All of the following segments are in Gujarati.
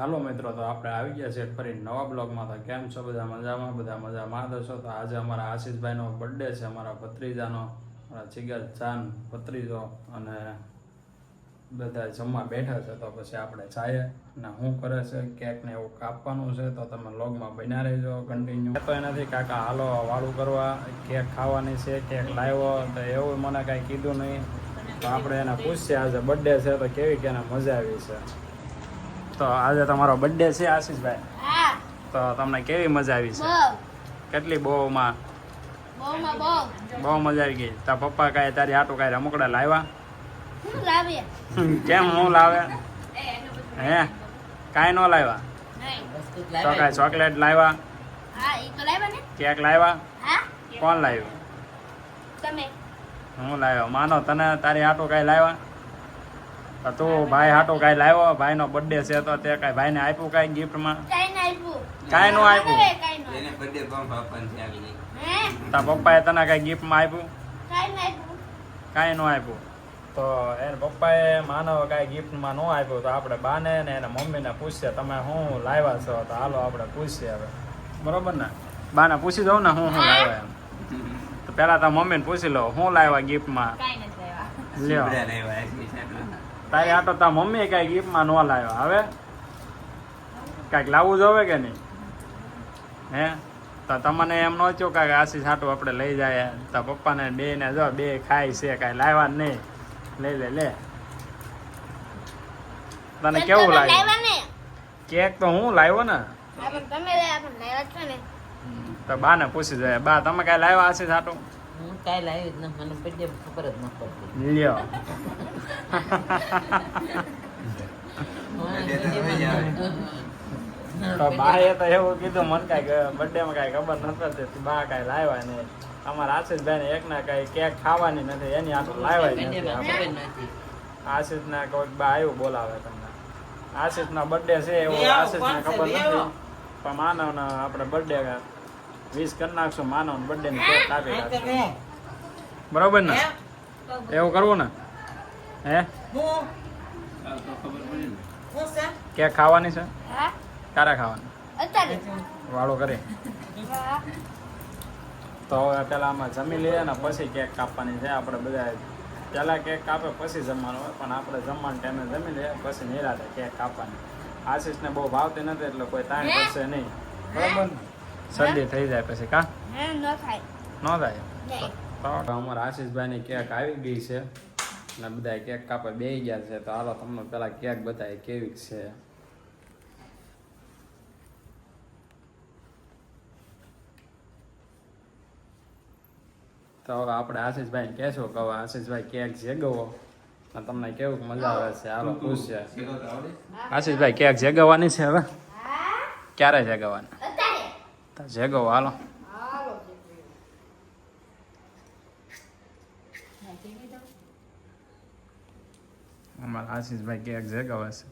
હાલો મિત્રો, તો આપણે આવી ગયા છે ફરી નવા બ્લોગમાં. તો કેમ છો બધા? મજામાં? બધા મજામાં દશો. તો આજે અમારા આશીષભાઈનો બર્થડે છે, અમારા ભત્રીજાનો, અમારા જીગર જાન ભત્રીજો, અને બધા જમવા બેઠા છે. તો પછી આપણે જઈએ અને શું કરે છે, કેક ને એવું કાપવાનું છે. તો તમે વ્લોગમાં બન્યા રહેજો કન્ટિન્યુ. તો એનાથી કાકા હાલો વાળું કરવા, કેક ખાવાની છે, કેક લાવ્યો તો એવું મને કાંઈ કીધું નહીં. તો આપણે એને પૂછીએ આજે બર્થડે છે તો કેવી કે એને મજા આવી છે. તો આજે તમારો બર્થડે છે આશીષભાઈ, તો તમને કેવી મજા આવી છે? કેટલી? બહુમાં બહુ મજા આવી ગઈ. તાર પપ્પા કાંઈ તારી હાટું કાંઈ રમકડા લાવ્યા? કેમ હું લાવે? હે કાંઈ ન લાવ્યા? તો કાંઈ ચોકલેટ લાવ્યા? કેક લાવ્યા? કોણ લાવ્યું? હું લાવ્યો? માનો તને તારી હાટું કાંઈ લાવ્યા? તો તું ભાઈ હાટું કાંઈ લાવ્યો? ભાઈનો બર્થડે છે તો તે કાંઈ ભાઈને આપ્યું કાંઈ ગિફ્ટમાં? કાંઈ નો આપ્યું? તાર પપ્પાએ તને કાંઈ ગિફ્ટમાં આપ્યું? કાંઈ નો આપ્યું. તો એને પપ્પાએ માનવ કાંઈ ગિફ્ટમાં ન આપ્યું. તો આપણે બાને ને એના મમ્મીને પૂછીએ તમે શું લાવ્યા છો. તો હાલો આપણે પૂછીએ હવે, બરોબર ને? બાને પૂછી દઉં ને હું લાવ્યા એમ. તો પેલા તાર મમ્મીને પૂછી લો શું લાવ્યા ગિફ્ટમાં. લ્યો, તારી આટો તાર મમ્મી કાંઈ ગિફ્ટમાં ન લાવ્યો. હવે કાંઈક લાવવું જોવે કે નહીં? હે તો તમને એમ ન થયું કાંઈક આશીષ હાટું આપણે લઈ જાય? તો પપ્પાને બે ને જો બે ખાય છે, કાંઈ લાવ્યા જ નહીં. લઈ લે. તને કેવું લાગ્યું? કેક તો હું લાવ્યો ને. તો બા ને પૂછી જાય. બા તમે કાંઈ લાવ્યા આશીષ હાટું? કાંઈ લાવી જ મને બર્થડે ખબર જ ન પડતી. લ્યો. તો બાએ તો એવું કીધું મને કાંઈ બર્થડે માં કાંઈ ખબર નથી, બા કાંઈ લાવ્યા નહીં. અમારા આશીષભાઈ ને એક ના કાંઈ કેક ખાવાની નથી, એની આટલું લાવ્યા નથી. આશીષ ના કોઈક બા આવ્યું બોલાવે તમને. આશીષ ના બર્થડે છે એવું આશીષ ને ખબર નથી, પણ માનવ ને આપણે બર્થડે વિશ કરી નાખશું. માનવ બર્થડે ની કેક કાપી નાખશું, બરોબર ને? એવું કરવું ને? હે કેક ખાવાની છે? ક્યારે ખાવાની? વાળો કરી. તો હવે પેલા આમાં જમી લઈએ ને પછી કેક કાપવાની છે. આપણે બધા પેલા કેક કાપે પછી જમવાનું હોય, પણ આપણે જમવાના ટાઈમે જમી લઈએ પછી નિરાતે કેક કાપવાની. આશીષને બહુ ભાવતી નથી એટલે કોઈ તાણ કરશે નહીં, બરોબર ને? શરદી થઈ જાય પછી કા ન થાય. તો અમારા આશીષભાઈની કેક આવી ગઈ છે અને બધા કેક કાપે બેસી ગયા છે. તો હાલો તમને પેલા કેક બતાવી કેવી છે. તો હવે આપણે આશીષભાઈને કહેશું કે હવે આશીષભાઈ કેક જેગવો અને તમને કેવું મજા આવે છે. હાલો પૂછશે આશીષભાઈ કેક જેગવવાની છે હવે? ક્યારે જેગવવાની? તો જેગવો હાલો. અમારા આશીષભાઈ કેક જેગવે છે.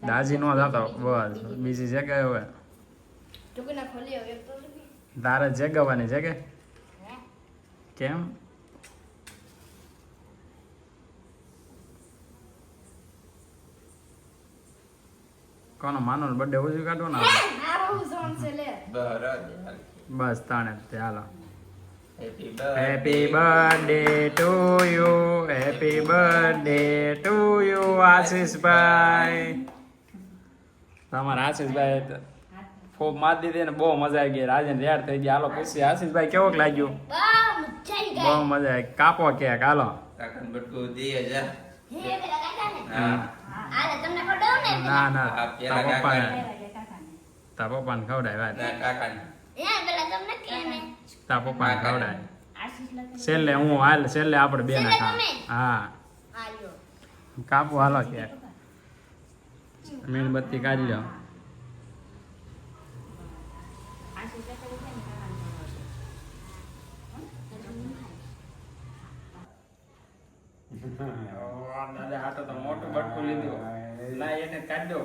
દાજી નો થતો બસ, બીજી જગ્યાએ હોય તારે જગાવવાની છે કે કેમ? કોનો માનો બર્થડે ઓછું કાઢવો ને બસ તાણે તે હાલો. Happy birthday to you, happy birthday to you આશીષભાઈ. તમારા આશીષભાઈ ખૂબ માર દીધી ને બહુ મજા આવી ગઈ. રાજન રેડ થઈ ગયા. હાલો પૂછી આશીષભાઈ કેવું લાગ્યું? બહુ મજા આવી. કાપો કેક હાલો. ના ના તાર પપ્પાને ખવડાય. તાર પપ્પાને ખવડાય. છેલ્લે હું હાલ છેલ્લે આપણે બે ના ખા. હા કાપો હાલો કેક. મીણબત્તી કાઢી લો. દાદા હાટો તો મોટું બટકું લીધું. લાય એને કાઢ દો.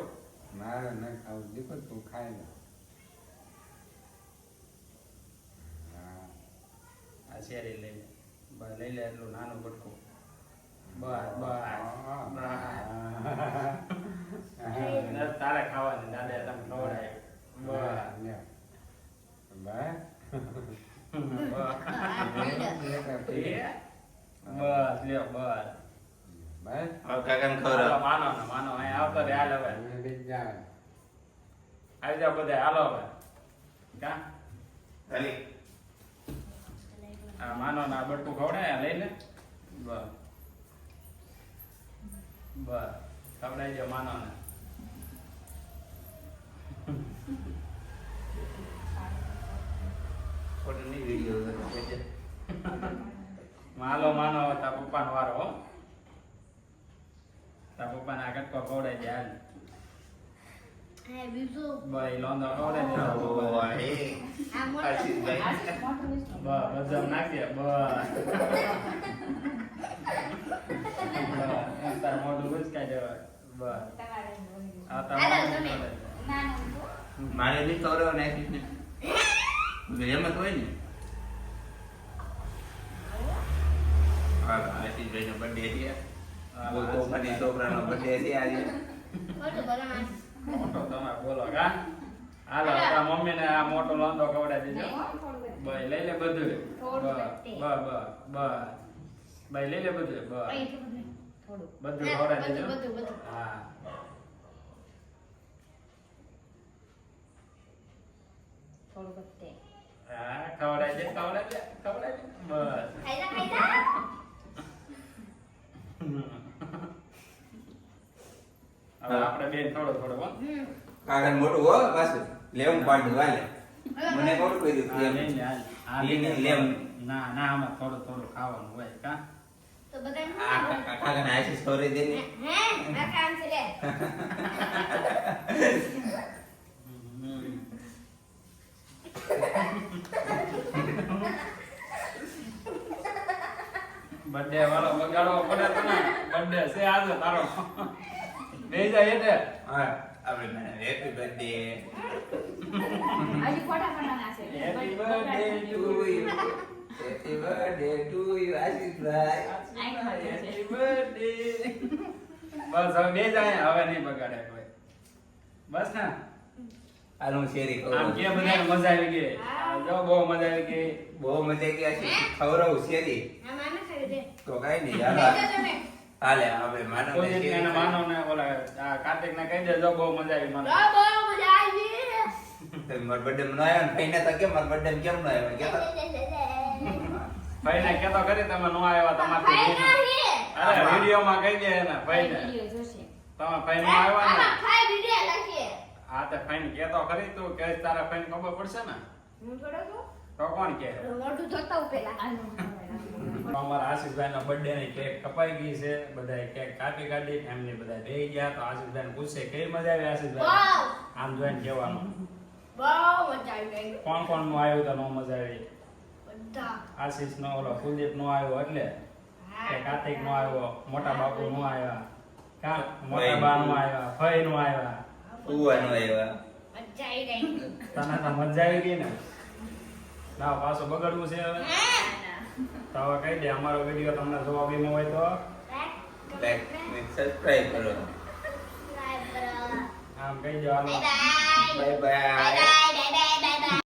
મારે ન ખાવું દીકરો, તું ખાઈ લે. આ શેરી લઈ બસ લઈ લે એટલું નાનું બટકું. બસ બસ તારે ખાવાની દાદા તમે ખવડાય. બસ લ્યો બસ. કાકાને ખવડાવો. માનો ને માનો અહીં આવતો રે હાલ હવે. આવી જાવ બધા હાલો હવે. કા હાલી. આ માનો ના બટકું ખવડાય લઈ લે. બસ બસ ખવડાવી દો માનો ને. ફોટો નહીં વિડીયો માલો માનો તા પપ્પાનો વારો હો. તા પપ્પાને આ કટકો ખવડાવી દે હાલ. બસ લોંદો ખવડાવી દે. આશીષભાઈ બસ બસ નાખી દે. બસ તાર મોઢું ગુસકાઈ દેવાય. બસ આ તાર મારે બી ખવડાવો ને આશીષને. એમ જ હોય ને. હા આશીષભાઈનો બર્થડે છે. મને છોકરાનો બર્થડે છે આજે. મોટો તમે બોલો કા. હાલો તાર મમ્મીને આ મોટો લોંદો ખવડાવી દેજો. બસ લઈ લે બધું. બસ બસ લઈ લે બધું. બસ બધું ખવડાવી દેજો. હા હા ખવડાવી દે. બસ હવે આપણે બેન થોડો હો. કાકાને મોટું હો પાછું લેવું પાડું હાલે. મને કોણ કહ્યું આ એમ લઈને હાલ. આ લઈને લઈને લેવું. ના ના આમાં થોડું ખાવાનું હોય કા. કાકાને આશીષ ખવડાવી દે ને. બર્થડે વાળો બગાડવો પડે તો ને. બર્થડે છે આજે તારો. બે જાય એટલે હા આપણે happy birthday. Happy birthday to you. Happy birthday to you આશીષભાઈ. Happy birthday. બસ હવે બે જાય હવે નહીં બગાડે કોઈ. બસ ને હાલ હું શેરી આમ ખવડાવું. કે બધાને મજા આવી ગઈ. જો બહુ મજા આવી ગઈ. બહુ મજા આવી આશીષ ખવડાવું શેરી. તો કઈ નહીં હાલે આપણે માનવ કોઈ એક એને માનો ને ઓલા આ કાર્તિક ને કહી દેજો બહુ મજા આવી મને. મારા બર્થડે મનાયો ને ભાઈને તો કેમ મારા બર્થડે કેમ ન આવ્યો કેતો. ભાઈને કેતો કરી તમે નો આવ્યા તમારે. અરે વિડિયો માં કહી દે એને ભાઈને. તમે ભાઈ નો આવ્યા ને. હા તે ભાઈને કેતો ખરી તું કે તારા ભાઈને ખબર પડશે ને. તો કોણ કે અમારા આશીષભાઈ નો બર્થડે ની કેક કપાઈ ગઈ છે. બધાએ કેક કાપી કાઢી એમની બધા બેહી ગયા. તો આશીષભાઈ ને પૂછે કેવી મજા આવી આશીષભાઈ. આમ જોઈને કહેવાનું કોણ કોણ નું આવ્યું તો નો મજા આવી. આશીષ નો ઓલો કુલદીપ નો આવ્યો એટલે કે કાર્તિક નો આવ્યો. મોટા બાપુ નો આવ્યા. કા મોટા બા નો આવ્યા. ભાઈ નો આવ્યા. ઉવાનો આવ્યા. તને તો મજા આવી ગઈ ને. ના પાછો બગડવું છે હવે. તો હવે કહી દે અમારો વિડીયો તમને જોવા ગમ્યો હોય તો લાઈક અને સબસ્ક્રાઇબ કરો. આમ કહી દો હાલો. Bye bye.